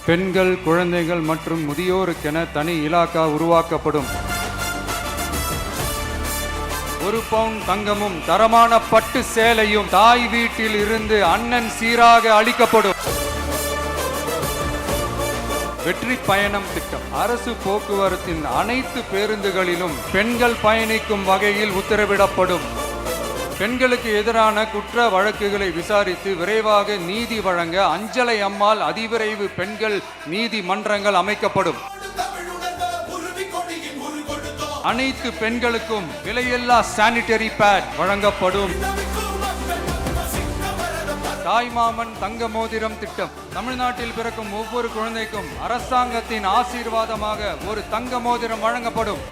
பெண்கள், குழந்தைகள் மற்றும் முதியோருக்கென தனி இலாக்கா உருவாக்கப்படும். 1 பவுன் தங்கமும் தரமான பட்டு சேலையும் தாய் வீட்டில் இருந்து அண்ணன் சீராக அளிக்கப்படும். வெற்றி பயணம் திட்டம். அரசு போக்குவரத்தின் அனைத்து பேருந்துகளிலும் பெண்கள் பயணிக்கும் வகையில் உத்தரவிடப்படும். பெண்களுக்கு எதிரான குற்ற வழக்குகளை விசாரித்து விரைவாக நீதி வழங்க அஞ்சலை அம்மாள் அதிவிரைவு பெண்கள் நீதிமன்றங்கள் அமைக்கப்படும். அனைத்து பெண்களுக்கும் விலையில்லா சானிட்டரி பேட் வழங்கப்படும். தாய்மாமன் தங்க மோதிரம் திட்டம். தமிழ்நாட்டில் பிறக்கும் ஒவ்வொரு குழந்தைக்கும் அரசாங்கத்தின் ஆசீர்வாதமாக ஒரு தங்க மோதிரம் வழங்கப்படும்.